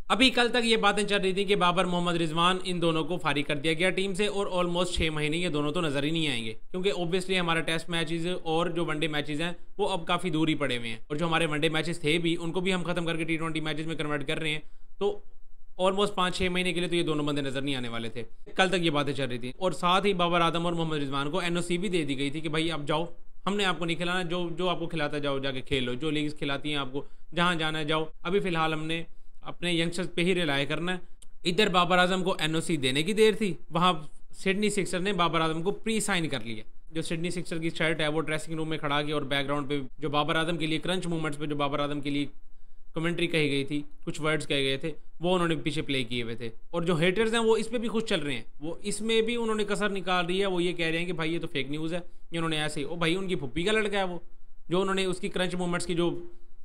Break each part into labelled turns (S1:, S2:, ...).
S1: अभी कल तक ये बातें चल रही थी कि बाबर मोहम्मद रिजवान इन दोनों को फारिग कर दिया गया टीम से और ऑलमोस्ट 6 महीने ये दोनों तो नज़र ही नहीं आएंगे, क्योंकि ऑब्वियसली हमारा टेस्ट मैचेस और जो वनडे मैचेस हैं वो अब काफ़ी दूर ही पड़े हुए हैं, और जो हमारे वनडे मैचेस थे भी उनको भी हम खत्म करके T20 मैचेस में कन्वर्ट कर रहे हैं। तो ऑलमोस्ट 5-6 महीने के लिए तो ये दोनों बंदे नज़र नहीं आने वाले थे। कल तक ये बातें चल रही थी, और साथ ही बाबर आजम और मोहम्मद रिजवान को NOC भी दे दी गई थी कि भाई अब जाओ, हमने आपको नहीं खिलाना, जो जो आपको खिलाता जाओ जाके खेलो, जो लीग्स खिलाती हैं आपको जहाँ जाना है जाओ। अभी फ़िलहाल हमने अपने यंगस्टर्स पे ही रिलाय करना है। इधर बाबर आजम को NOC देने की देर थी, वहाँ सिडनी सिक्सर ने बाबर आजम को प्री साइन कर लिया। जो सिडनी सिक्सर की शर्ट है वो ड्रेसिंग रूम में खड़ा के और बैकग्राउंड पे जो बाबर आजम के लिए क्रंच मूवमेंट्स पे जो बाबर आजम के लिए कमेंट्री कही गई थी, कुछ वर्ड्स कहे गए थे, वो उन्होंने पीछे प्ले किए हुए थे। और जो हेटर्स हैं वो इस पर भी खुश चल रहे हैं, वो इसमें भी उन्होंने कसर निकाल रही है। वो ये कह रहे हैं कि भाई ये तो फेक न्यूज़ है, इन्होंने ऐसे ही, ओ भाई उनकी फुप्पी का लड़का है वो, जो उन्होंने उसकी क्रंच मूवमेंट्स की जो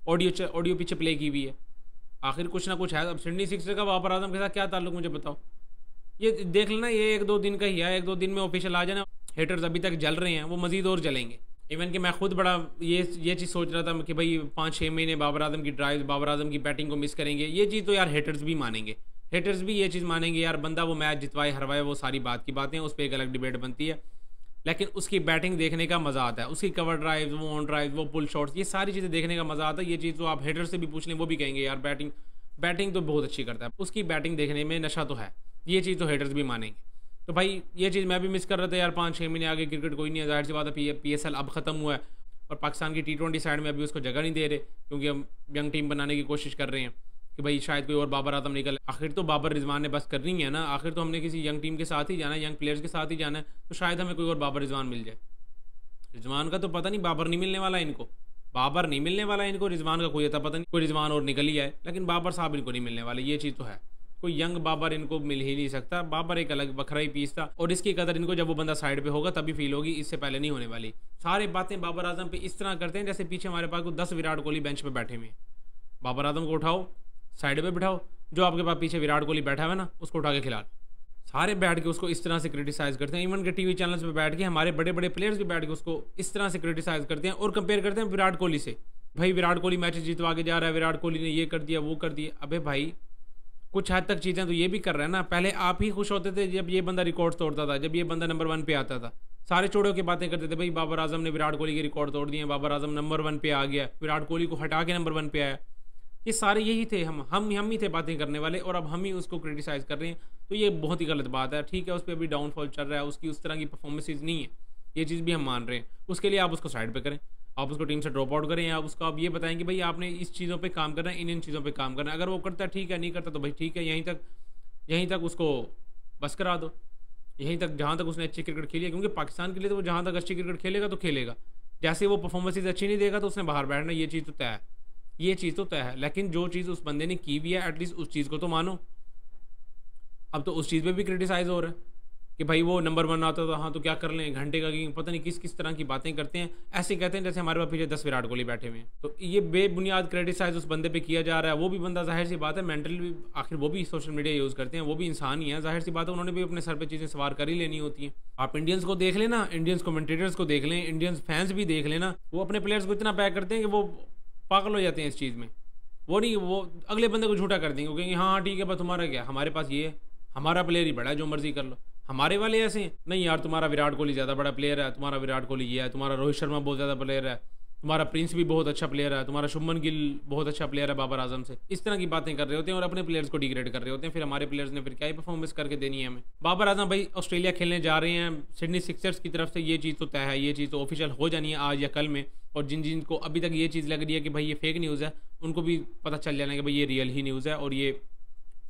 S1: ऑडियो पीछे प्ले की हुई है। आखिर कुछ ना कुछ है। अब सिडनी सिक्सर का बाबर आजम के साथ क्या ताल्लुक मुझे बताओ, ये देख लेना, ये 1-2 दिन का ही है, 1-2 दिन में ऑफिशियल आ जाना। हेटर्स अभी तक जल रहे हैं, वो मजीद और जलेंगे। इवन कि मैं खुद बड़ा ये चीज़ सोच रहा था कि भाई 5-6 महीने बाबर आजम की ड्राइव, बाबर आजम की बैटिंग को मिस करेंगे। ये चीज़ तो यार हेटर्स भी मानेंगे, हेटर्स भी ये चीज़ मानेंगे यार, बंदा वो मैच जितवाए हरवाए वो सारी बात की बातें, उस पर एक अलग डिबेट बनती है, लेकिन उसकी बैटिंग देखने का मज़ा आता है, उसकी कवर ड्राइव, वो ऑन ड्राइव, वो पुल शॉट्स, ये सारी चीज़ें देखने का मज़ा आता है। ये चीज़ तो आप हेटर से भी पूछ लें, वो भी कहेंगे यार बैटिंग तो बहुत अच्छी करता है, उसकी बैटिंग देखने में नशा तो है। ये चीज़ तो हेटर्स भी मानेंगे। तो भाई ये चीज़ मैं भी मिस कर रहा था यार, 5-6 महीने आगे क्रिकेट कोई नहीं है, जाहिर सी बात है PSL अब ख़त्म हुआ है, और पाकिस्तान की T20 साइड में अभी उसको जगह नहीं दे रहे, क्योंकि हम यंग टीम बनाने की कोशिश कर रहे हैं कि भाई शायद कोई और बाबर आजम निकल। आखिर तो बाबर रिजवान ने बस करनी है ना, आखिर तो हमने किसी यंग टीम के साथ ही जाना है, यंग प्लेयर्स के साथ ही जाना है, तो शायद हमें कोई और बाबर रिजवान मिल जाए। रिजवान का तो पता नहीं, बाबर नहीं मिलने वाला इनको, बाबर नहीं मिलने वाला इनको, रिजवान का कोई पता नहीं, कोई रिजवान और निकल ही आए, लेकिन बाबर साहब इनको नहीं मिलने वाले, ये चीज़ तो है। कोई यंग बाबर इनको मिल ही नहीं सकता, बाबर एक अलग बखरा ही पीस था, और इसकी कदर इनको जब वो बंदा साइड पे होगा तभी फील होगी, इससे पहले नहीं होने वाली। सारे बातें बाबर आजम पे इस तरह करते हैं जैसे पीछे हमारे पास को 10 विराट कोहली बेंच पे बैठे हुए हैं। बाबर आजम को उठाओ, साइड पे बिठाओ, जो आपके पास पीछे विराट कोहली बैठा हुआ है ना, उसको उठा के खिला लो। सारे बैठ के उसको इस तरह से क्रिटिसाइज़ करते हैं, इवन के टीवी चैनल्स पे बैठ के हमारे बड़े बड़े प्लेयर्स भी बैठ के उसको इस तरह से क्रिटिसाइज़ करते हैं और कंपेयर करते हैं विराट कोहली से। भाई विराट कोहली मैच जितवा के जा रहा है, विराट कोहली ने ये कर दिया वो कर दिया। अबे भाई कुछ हद तक चीज़ें तो ये भी कर रहा है ना, पहले आप ही खुश होते थे जब ये बंदा रिकॉर्ड तोड़ता था, जब ये बंदा नंबर 1 पे आता था, सारे चोड़ों की बातें करते थे, भाई बाबर आजम ने विराट कोहली के रिकॉर्ड तोड़ दिए, बाबर आजम नंबर 1 पे आ गया, विराट कोहली को हटा के नंबर 1 पे आया। ये सारे यही थे, हम ही थे बातें करने वाले, और अब हम ही उसको क्रिटिसाइज़ कर रहे हैं, तो ये बहुत ही गलत बात है। ठीक है, उस पर अभी डाउनफॉल चल रहा है, उसकी उस तरह की परफॉर्मेंसेज नहीं है, ये चीज़ भी हम मान रहे हैं। उसके लिए आप उसको साइड पे करें, आप उसको टीम से ड्रॉप आउट करें, या उसको आप ये बताएं कि भाई आपने इस चीज़ों पे काम करना है, इन चीज़ों पे काम करना है। अगर वो करता है ठीक है, नहीं करता तो भाई ठीक है, यहीं तक उसको बस करा दो, यहीं तक जहाँ तक उसने अच्छी क्रिकेट खेली है, क्योंकि पाकिस्तान के लिए तो वो जहाँ तक अच्छी क्रिकेट खेलेगा तो खेलेगा, जैसे वो परफॉर्मेंसेज अच्छी नहीं देगा तो उसने बाहर बैठना, ये चीज़ तो तय है, ये चीज़ तो तय है। लेकिन जो चीज़ उस बंदे ने की भी है एटलीस्ट उस चीज़ को तो मानो। अब तो उस चीज़ पे भी क्रिटिसाइज़ हो रहा है कि भाई वो नंबर 1 आता था, हाँ तो क्या कर लें, घंटे का गेम, पता नहीं किस तरह की बातें करते हैं, ऐसे कहते हैं जैसे हमारे पास पीछे 10 विराट कोहली बैठे हुए हैं। तो ये बेबुनियाद क्रिटिसाइज उस बंदे पे किया जा रहा है। वो भी बंदा जाहिर सी बात है मेंटली भी, आखिर वो भी सोशल मीडिया यूज़ करते हैं, वो भी इंसान ही है, जाहिर सी बात है उन्होंने भी अपने सर पर चीज़ें सवार कर ही लेनी होती हैं। आप इंडियंस को देख लेना, इंडियंस कमेंटेटर्स को देख लें, इंडियंस फैंस भी देख लेना, वो अपने प्लेयर्स को इतना पैक करते हैं कि वो पागल हो जाते हैं इस चीज़ में। वो नहीं, वो अगले बंदे को झूठा कर देंगे, वो कहेंगे हाँ ठीक है बस तुम्हारा क्या, हमारे पास ये है, हमारा प्लेयर ही बड़ा है, जो मर्जी कर लो। हमारे वाले ऐसे हैं, नहीं यार तुम्हारा विराट कोहली ज़्यादा बड़ा प्लेयर है, तुम्हारा विराट कोहली ये है, तुम्हारा रोहित शर्मा बहुत ज़्यादा प्लेयर है, तुम्हारा प्रिंस भी बहुत अच्छा प्लेयर है, तुम्हारा शुभमन गिल बहुत अच्छा प्लेयर है बाबर आजम से। इस तरह की बातें कर रहे होते हैं और अपने प्लेयर्स को डिग्रेड कर रहे होते हैं। फिर हमारे प्लेयर्स ने फिर क्या ही परफॉर्मेंस करके देनी है हमें। बाबर आजम भाई ऑस्ट्रेलिया खेलने जा रहे हैं सिडनी सिक्सर्स की तरफ से, ये चीज़ तो तय है, ये चीज़ तो ऑफिशियल हो जानी है आज या कल में। और जिन को अभी तक ये चीज़ लग रही है कि भाई ये फेक न्यूज़ है, उनको भी पता चल जाना कि भाई ये रियल ही न्यूज़ है, और ये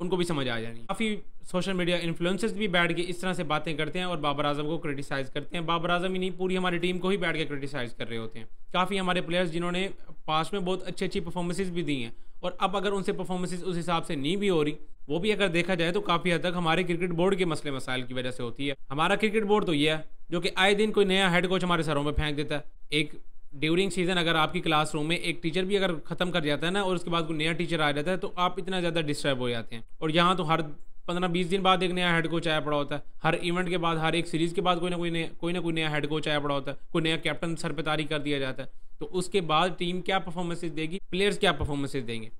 S1: उनको भी समझ आ जानी। काफ़ी सोशल मीडिया इन्फ्लुएंसर्स भी बैठ के इस तरह से बातें करते हैं और बाबर आजम को क्रिटिसाइज़ करते हैं। बाबर आजम ही नहीं, पूरी हमारी टीम को ही बैठ के क्रिटिसाइज़ कर रहे होते हैं। काफ़ी हमारे प्लेयर्स जिन्होंने पास्ट में बहुत अच्छी परफॉर्मेंसेज भी दी हैं, और अब अगर उनसे परफॉर्मेंसेज उस हिसाब से नहीं भी हो रही, वो भी अगर देखा जाए तो काफ़ी हद तक हमारे क्रिकेट बोर्ड के मसले मसाइल की वजह से होती है। हमारा क्रिकेट बोर्ड तो ये है जो कि आए दिन कोई नया हेड कोच हमारे सरों में फेंक देता है। एक ड्यूरिंग सीजन अगर आपकी क्लासरूम में एक टीचर भी अगर ख़त्म कर जाता है ना, और उसके बाद कोई नया टीचर आ जाता है, तो आप इतना ज़्यादा डिस्टर्ब हो जाते हैं। और यहाँ तो हर 15-20 दिन बाद एक नया हेड कोच आया पड़ा होता है, हर इवेंट के बाद, हर एक सीरीज़ के बाद कोई ना कोई नया हेड कोच आया पड़ा होता है, कोई नया कैप्टन सर पे तारी कर दिया जाता है। तो उसके बाद टीम क्या परफॉर्मेंसेज देगी, प्लेयर्स क्या परफॉर्मेंसेज देंगे,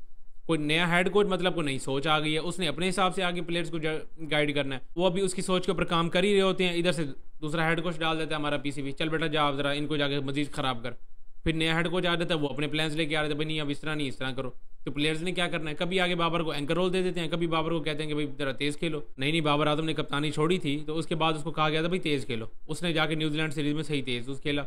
S1: कोई नया हेड कोच मतलब कोई नई सोच आ गई है, उसने अपने हिसाब से आगे प्लेयर्स को गाइड करना है, वो अभी उसकी सोच के ऊपर काम कर ही रहे होते हैं। इधर से दूसरा हेड कोच डाल देता है हमारा पीसीबी, चल बेटा जा आप जरा इनको जाके मजीद ख़राब कर। फिर नया हेड कोच आ जाता है, वो अपने प्लान्स लेके आ रहे थे, भाई नहीं अब इस तरह नहीं, इस तरह करो। तो प्लेयर्स ने क्या करना है, कभी आगे बाबर को एंकर रोल दे देते हैं, कभी बाबर को कहते हैं कि भाई जरा तेज़ खेलो। नहीं बाबर आजम ने कप्तानी छोड़ी थी तो उसके बाद उसको कहा गया था भाई तेज़ खेलो, उसने जाके न्यूजीलैंड सीरीज़ में सही तेज़ खेला।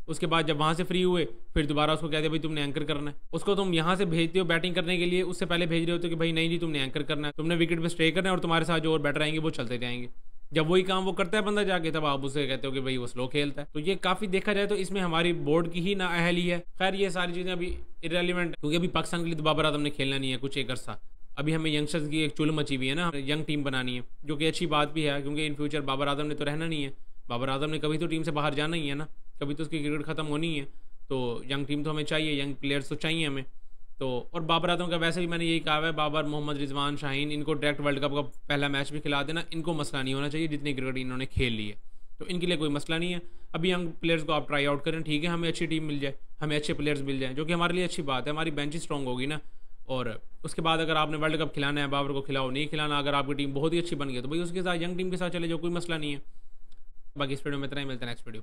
S1: उसके बाद जब वहाँ से फ्री हुए फिर दोबारा उसको कहते भाई तुमने एंकर करना है। उसको तुम यहाँ से भेजते हो बैटिंग करने के लिए, उससे पहले भेज रहे होते कि भाई नहीं तुमने एंकर करना है, तुमने विकेट पे स्टे करना है और तुम्हारे साथ जो और बैटर आएंगे वो चलते जाएंगे। जब वही काम वो करता है बंदा जाके, तब आप उसे कहते हो कि भाई वो स्लो खेलता है। तो ये काफ़ी देखा जाए तो इसमें हमारी बोर्ड की ही ना अहली है। खैर ये सारी चीज़ें अभी इरेलीवेंट, क्योंकि अभी पाकिस्तान के लिए तो बाबर आजम ने खेलना नहीं है कुछ एक अरसा। अभी हमें यंगस्टर्स की एक चुल मची हुई है ना, यंग टीम बनानी है, जो कि अच्छी बात भी है, क्योंकि इन फ्यूचर बाबर आजम ने तो रहना नहीं है। बाबर आजम ने कभी तो टीम से बाहर जाना ही है ना, कभी तो उसकी क्रिकेट ख़त्म होनी है। तो यंग टीम तो हमें चाहिए, यंग प्लेयर्स तो चाहिए हमें। तो और बाबर आजम का वैसे भी मैंने यही कहा है, बाबर, मोहम्मद रिजवान, शाहीन, इनको डायरेक्ट वर्ल्ड कप का पहला मैच भी खिला देना, इनको मसला नहीं होना चाहिए जितनी क्रिकेट इन्होंने खेल ली है, तो इनके लिए कोई मसला नहीं है। अभी यंग प्लेयर्स को आप ट्राई आउट करें, ठीक है, हमें अच्छी टीम मिल जाए, हमें अच्छे प्लेयर्स मिल जाए, जो कि हमारे लिए अच्छी बात है, हमारी बेंच ही स्ट्रॉन्ग होगी ना। और उसके बाद अगर आपने वर्ल्ड कप खिलाना है, बाबर को खिलाओ, नहीं खिलाना, अगर आपकी टीम बहुत ही अच्छी बन गई तो भाई उसके साथ यंग टीम के साथ चले जाओ, कोई मसला नहीं है। बाकी इस वीडियो में इतना ही, मिलता है नेक्स्ट वीडियो।